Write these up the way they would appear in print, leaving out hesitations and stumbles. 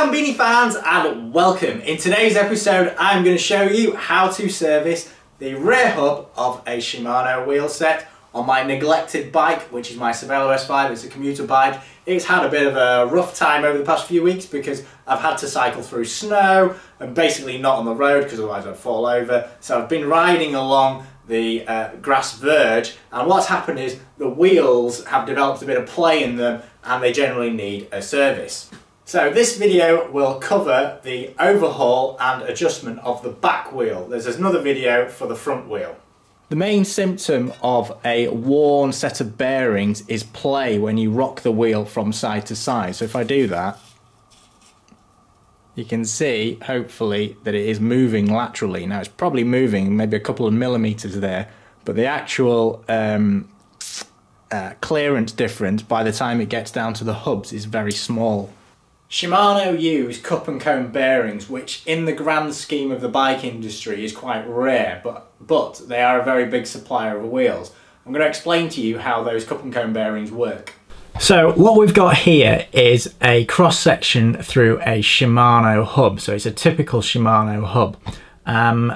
Hambini fans, and welcome. In today's episode I'm going to show you how to service the rear hub of a Shimano wheel set on my neglected bike, which is my Cervelo S5. It's a commuter bike. It's had a bit of a rough time over the past few weeks because I've had to cycle through snow and basically not on the road because otherwise I'd fall over. So I've been riding along the grass verge, and what's happened is the wheels have developed a bit of play in them and they generally need a service. So this video will cover the overhaul and adjustment of the back wheel. There's another video for the front wheel. The main symptom of a worn set of bearings is play when you rock the wheel from side to side. So if I do that, you can see, hopefully, that it is moving laterally. Now it's probably moving maybe a couple of millimeters there, but the actual clearance difference by the time it gets down to the hubs is very small. Shimano use cup and cone bearings, which in the grand scheme of the bike industry is quite rare, but they are a very big supplier of wheels. I'm going to explain to you how those cup and cone bearings work. So what we've got here is a cross section through a Shimano hub. So it's a typical Shimano hub.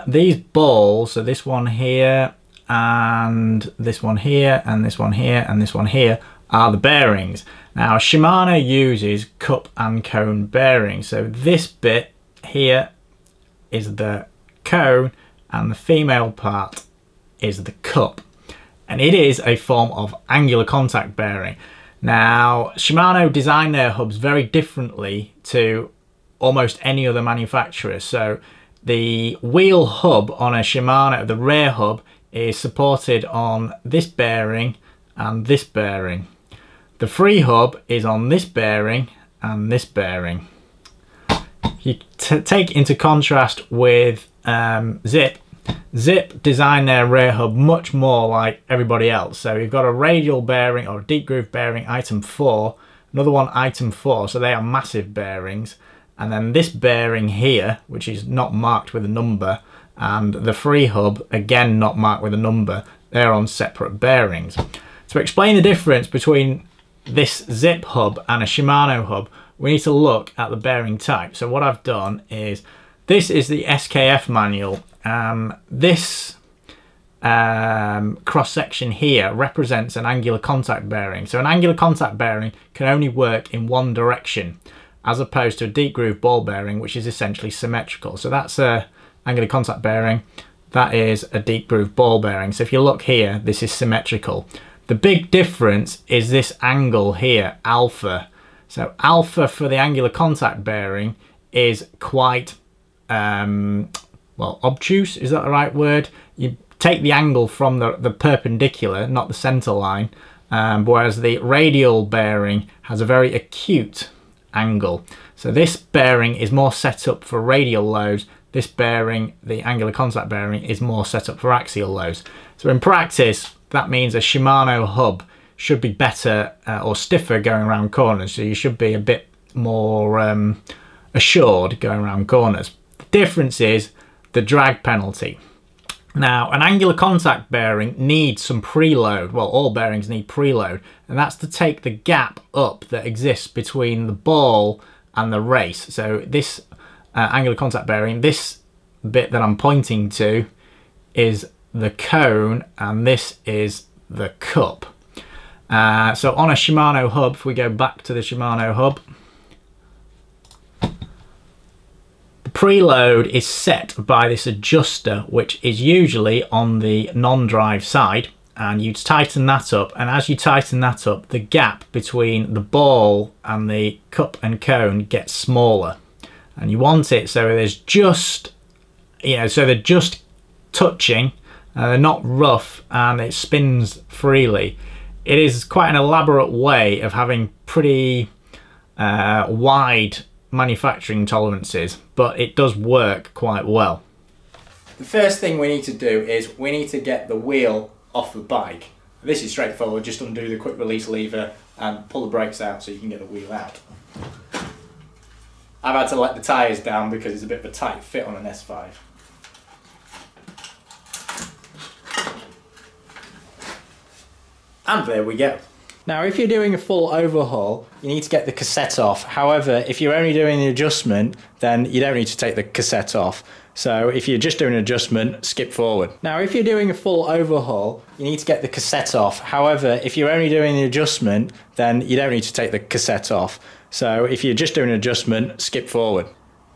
These balls, so this one here and this one here and this one here and this one here, are the bearings. Now Shimano uses cup and cone bearings. So this bit here is the cone and the female part is the cup. And it is a form of angular contact bearing. Now, Shimano design their hubs very differently to almost any other manufacturer. So the wheel hub on a Shimano, the rear hub, is supported on this bearing and this bearing. The free hub is on this bearing and this bearing. You take into contrast with Zip. Zip design their rear hub much more like everybody else. So you've got a radial bearing or a deep groove bearing, item 4, another one, item 4, so they are massive bearings. And then this bearing here, which is not marked with a number, and the free hub, again not marked with a number, they're on separate bearings. To explain the difference between this Zip hub and a Shimano hub, we need to look at the bearing type. So what I've done is, this is the SKF manual. This cross section here represents an angular contact bearing. So an angular contact bearing can only work in one direction, as opposed to a deep groove ball bearing, which is essentially symmetrical. So that's a angular contact bearing, that is a deep groove ball bearing. So if you look here, this is symmetrical. The big difference is this angle here, alpha. So alpha for the angular contact bearing is quite well, obtuse, is that the right word? You take the angle from the perpendicular, not the center line, whereas the radial bearing has a very acute angle. So this bearing is more set up for radial loads. This bearing, the angular contact bearing, is more set up for axial loads. So in practice, that means a Shimano hub should be better or stiffer going around corners. So you should be a bit more assured going around corners. The difference is the drag penalty. Now, an angular contact bearing needs some preload. Well, all bearings need preload, and that's to take the gap up that exists between the ball and the race. So this angular contact bearing, this bit that I'm pointing to, is the cone, and this is the cup. So on a Shimano hub, if we go back to the Shimano hub, preload is set by this adjuster, which is usually on the non-drive side, and you tighten that up, and as you tighten that up, the gap between the ball and the cup and cone gets smaller, and you want it so there's just, you know, so they're just touching, they're not rough, and it spins freely. It is quite an elaborate way of having pretty wide manufacturing tolerances, but it does work quite well. The first thing we need to do is we need to get the wheel off the bike. This is straightforward, just undo the quick release lever and pull the brakes out so you can get the wheel out. I've had to let the tyres down because it's a bit of a tight fit on an S5. And there we go. Now if you're doing a full overhaul, you need to get the cassette off. However, if you're only doing the adjustment, then you don't need to take the cassette off. So if you're just doing an adjustment, skip forward. Now if you're doing a full overhaul, you need to get the cassette off. However, if you're only doing the adjustment, then you don't need to take the cassette off. So if you're just doing an adjustment, skip forward.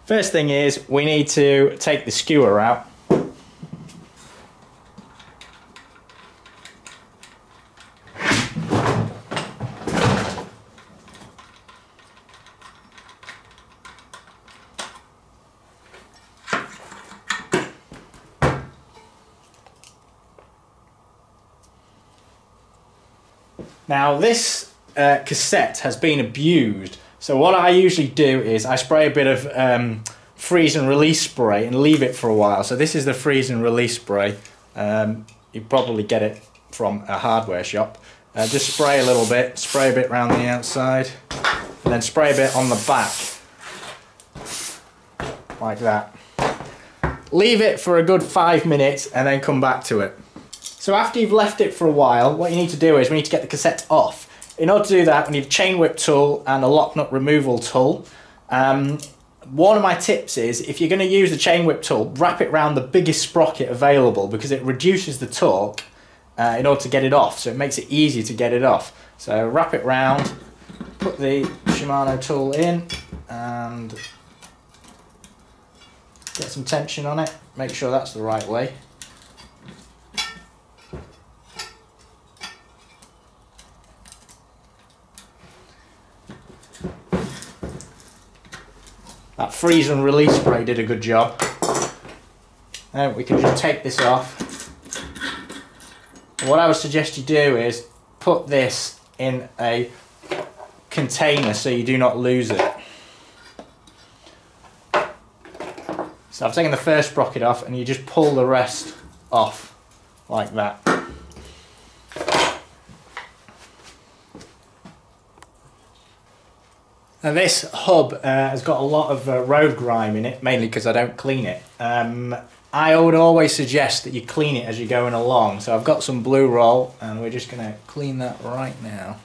First thing is, we need to take the skewer out. Now this cassette has been abused, so what I usually do is I spray a bit of freeze and release spray and leave it for a while. So this is the freeze and release spray. You probably get it from a hardware shop. Just spray a little bit, spray a bit around the outside, and then spray a bit on the back, like that. Leave it for a good 5 minutes and then come back to it. So after you've left it for a while, what you need to do is we need to get the cassette off. In order to do that, we need a chain whip tool and a lock nut removal tool. One of my tips is, if you're going to use the chain whip tool, wrap it around the biggest sprocket available, because it reduces the torque in order to get it off, so it makes it easier to get it off. So wrap it round, put the Shimano tool in and get some tension on it, make sure that's the right way. That freeze and release spray did a good job. And we can just take this off. What I would suggest you do is put this in a container so you do not lose it. So I've taken the first sprocket off and you just pull the rest off like that. Now this hub has got a lot of road grime in it, mainly because I don't clean it. I would always suggest that you clean it as you're going along. So I've got some blue roll and we're just going to clean that right now.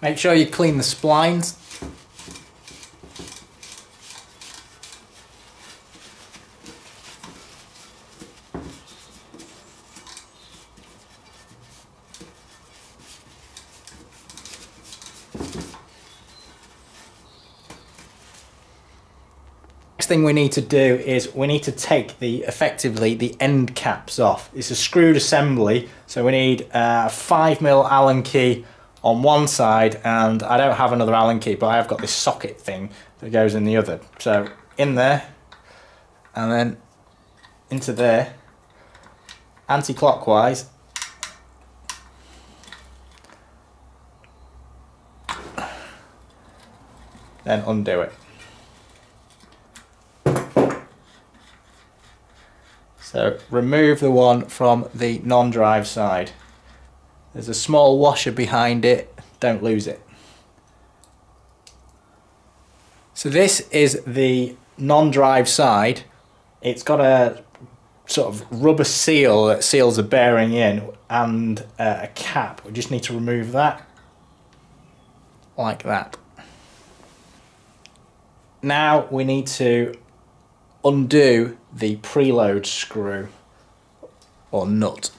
Make sure you clean the splines. Next thing we need to do is we need to take effectively the end caps off. It's a screwed assembly, so we need a 5mm Allen key on one side, and I don't have another Allen key, but I have got this socket thing that goes in the other. So in there, and then into there, anti-clockwise. Then undo it. So remove the one from the non-drive side. There's a small washer behind it, don't lose it. So this is the non-drive side. It's got a sort of rubber seal that seals the bearing in, and a cap. We just need to remove that, like that. Now we need to undo the preload screw or nut.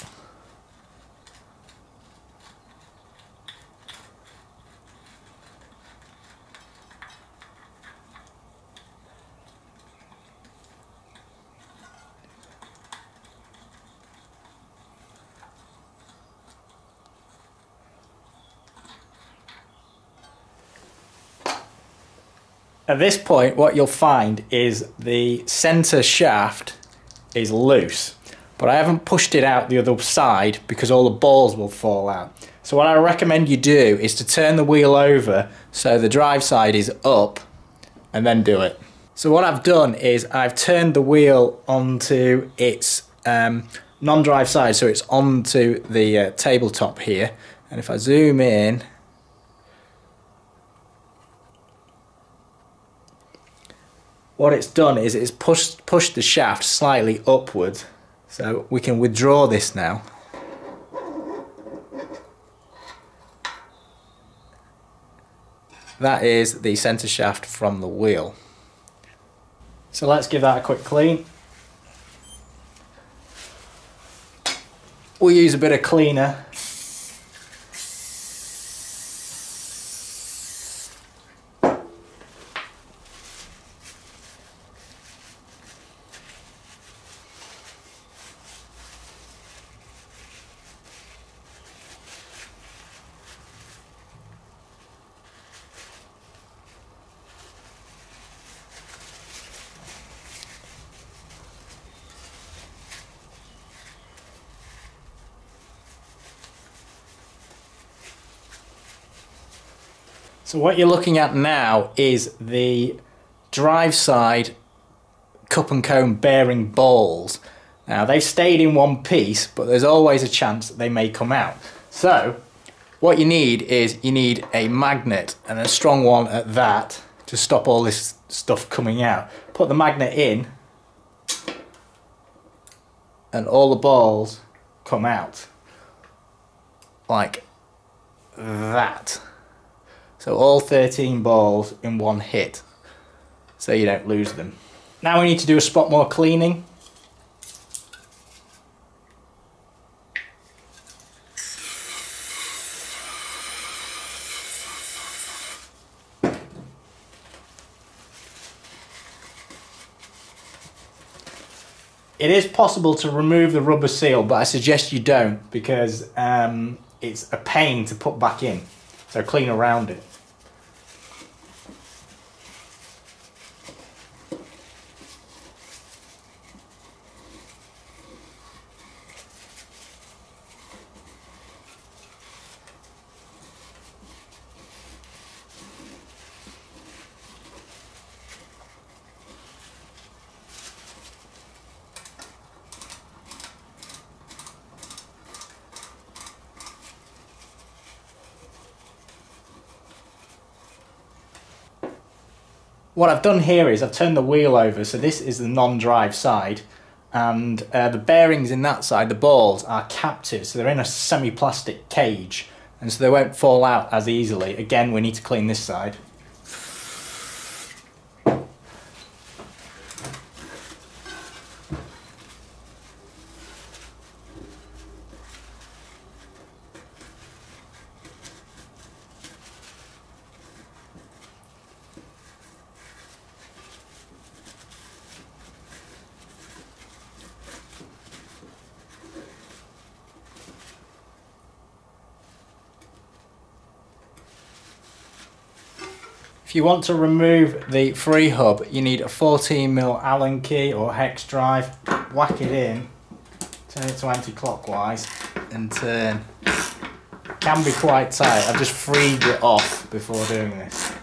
At this point, what you'll find is the center shaft is loose, but I haven't pushed it out the other side because all the balls will fall out. So what I recommend you do is to turn the wheel over so the drive side is up, and then do it. So what I've done is I've turned the wheel onto its non-drive side, so it's onto the tabletop here. And if I zoom in, what it's done is it's pushed the shaft slightly upward, so we can withdraw this now. That is the centre shaft from the wheel. So let's give that a quick clean. We'll use a bit of cleaner. So what you're looking at now is the drive side cup and cone bearing balls. Now they've stayed in one piece, but there's always a chance that they may come out. So what you need is you need a magnet, and a strong one at that, to stop all this stuff coming out. Put the magnet in and all the balls come out like that. So all 13 balls in one hit, so you don't lose them. Now we need to do a spot more cleaning. It is possible to remove the rubber seal, but I suggest you don't, because it's a pain to put back in. So clean around it. What I've done here is I've turned the wheel over, so this is the non-drive side, and the bearings in that side, the balls, are captive, so they're in a semi-plastic cage, and so they won't fall out as easily. Again, we need to clean this side. If you want to remove the free hub, you need a 14mm Allen key or hex drive. Whack it in, turn it to anti-clockwise, and turn. It can be quite tight. I've just freed it off before doing this.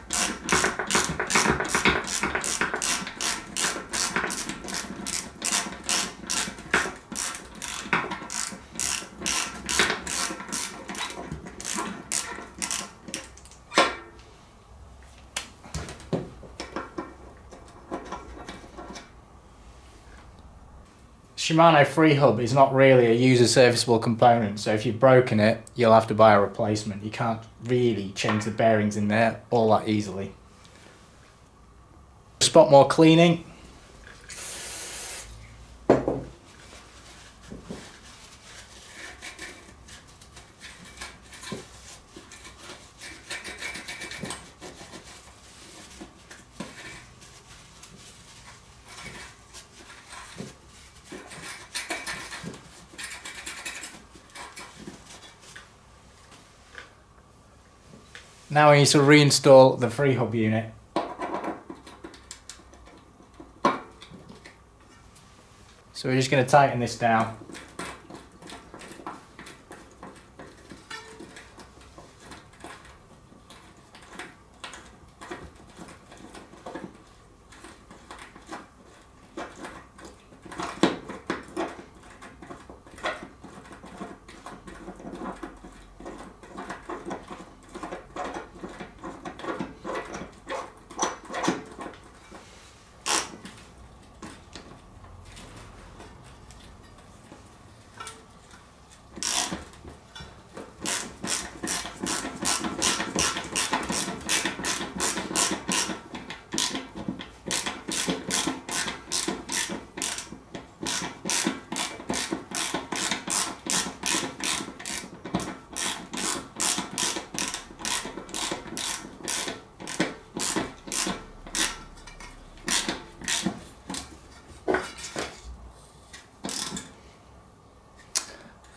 Shimano free hub is not really a user serviceable component, so if you've broken it, you'll have to buy a replacement. You can't really change the bearings in there all that easily. Spot more cleaning. Now we need to reinstall the free hub unit. So we're just going to tighten this down.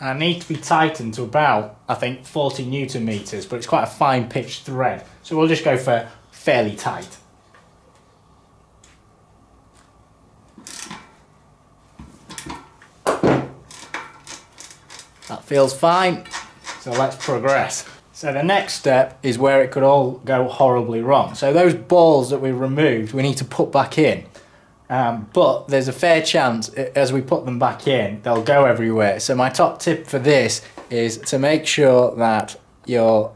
and need to be tightened to about, I think, 40 Newton meters, but it's quite a fine pitched thread, so we'll just go for fairly tight. That feels fine, so let's progress. So the next step is where it could all go horribly wrong. So those balls that we removed, we need to put back in. But there's a fair chance as we put them back in, they'll go everywhere. So my top tip for this is to make sure that your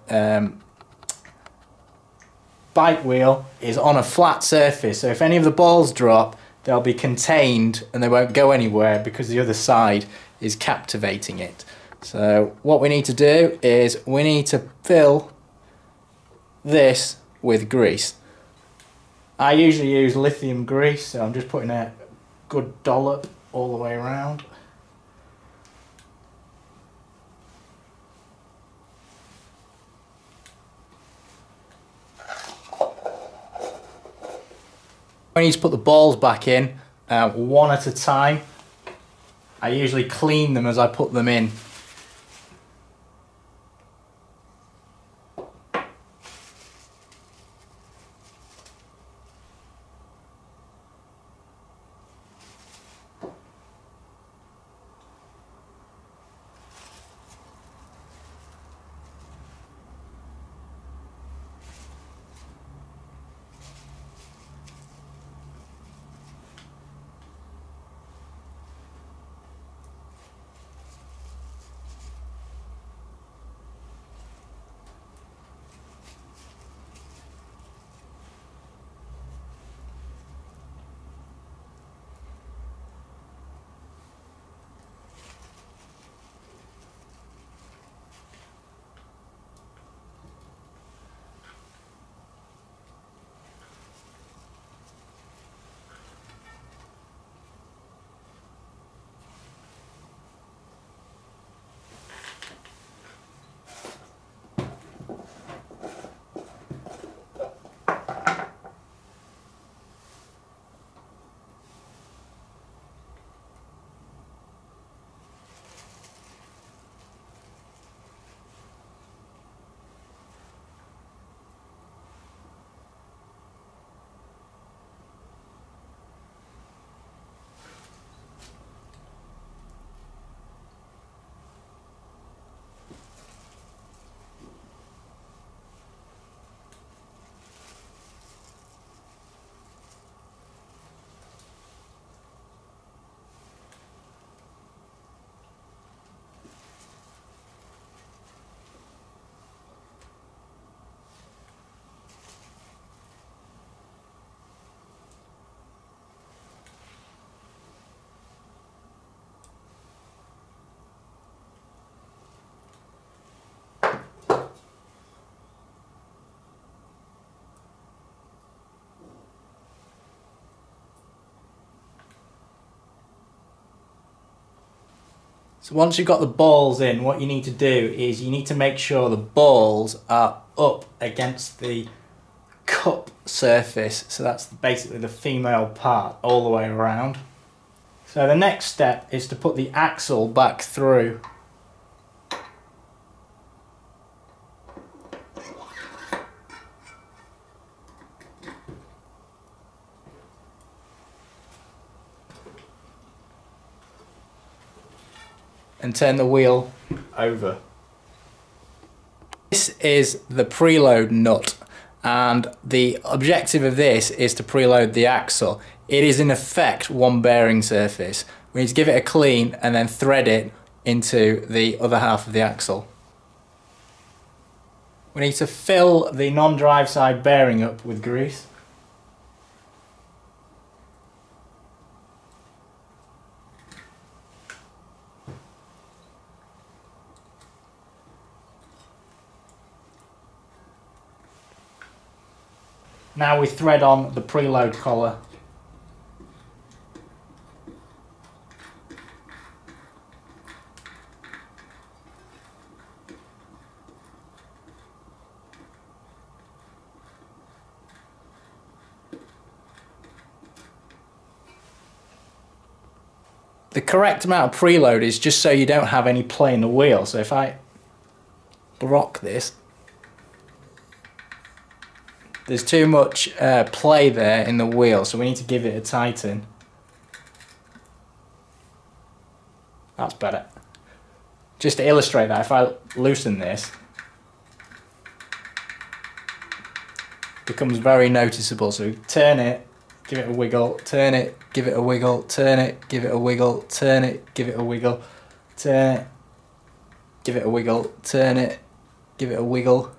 bike wheel is on a flat surface. So if any of the balls drop, they'll be contained and they won't go anywhere because the other side is captivating it. So what we need to do is we need to fill this with grease. I usually use lithium grease, so I'm just putting a good dollop all the way around. I need to put the balls back in one at a time. I usually clean them as I put them in. So once you've got the balls in, what you need to do is you need to make sure the balls are up against the cup surface. So that's basically the female part all the way around. So the next step is to put the axle back through. And turn the wheel over. This is the preload nut, and the objective of this is to preload the axle. It is in effect one bearing surface. We need to give it a clean and then thread it into the other half of the axle. We need to fill the non-drive side bearing up with grease. Now we thread on the preload collar. The the correct amount of preload is just so you don't have any play in the wheel. So if I rock this, there's too much play there in the wheel, so we need to give it a tighten. That's better. Just to illustrate that, if I loosen this, it becomes very noticeable. So turn it, give it a wiggle, turn it, give it a wiggle, turn it, give it a wiggle, turn it, give it a wiggle, turn it, give it a wiggle, turn it, give it a wiggle.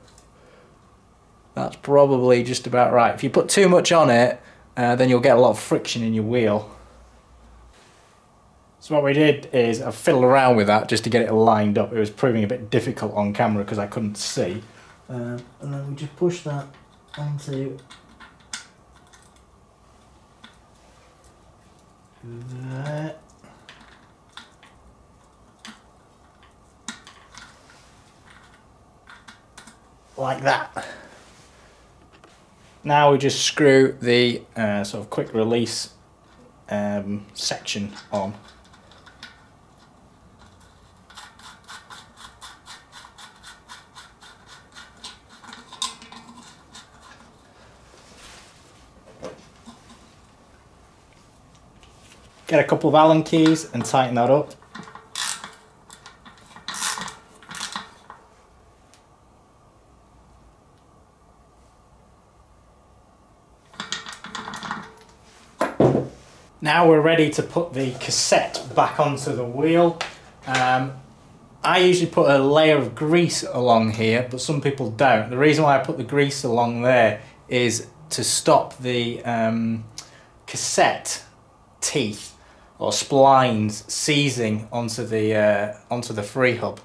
That's probably just about right. If you put too much on it, then you'll get a lot of friction in your wheel. So what we did is I fiddled around with that just to get it lined up. It was proving a bit difficult on camera because I couldn't see. And then we just push that onto there. Like that. Now we just screw the sort of quick release section on. Get a couple of Allen keys and tighten that up. Now we're ready to put the cassette back onto the wheel. I usually put a layer of grease along here, but some people don't. The reason why I put the grease along there is to stop the cassette teeth or splines seizing onto the freehub.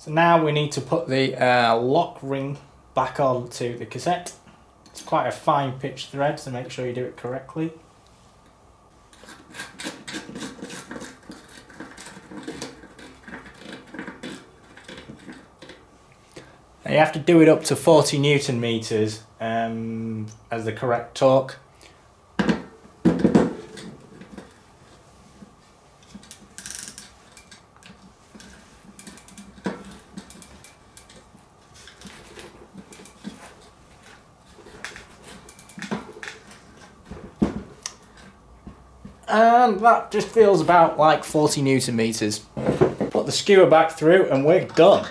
So now we need to put the lock ring back onto the cassette. It's quite a fine pitch thread, so make sure you do it correctly. And you have to do it up to 40 Newton meters as the correct torque. And that just feels about like 40 Newton meters. Put the skewer back through and we're done.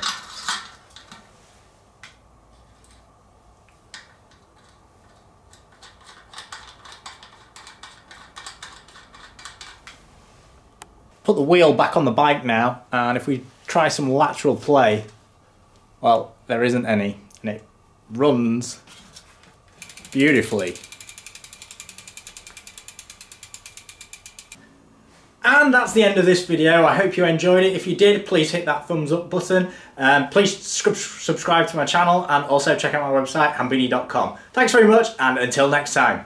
Put the wheel back on the bike now, and if we try some lateral play, well, there isn't any, and it runs beautifully. And that's the end of this video. I hope you enjoyed it. If you did, please hit that thumbs up button. Please subscribe to my channel and also check out my website, hambini.com. Thanks very much, and until next time.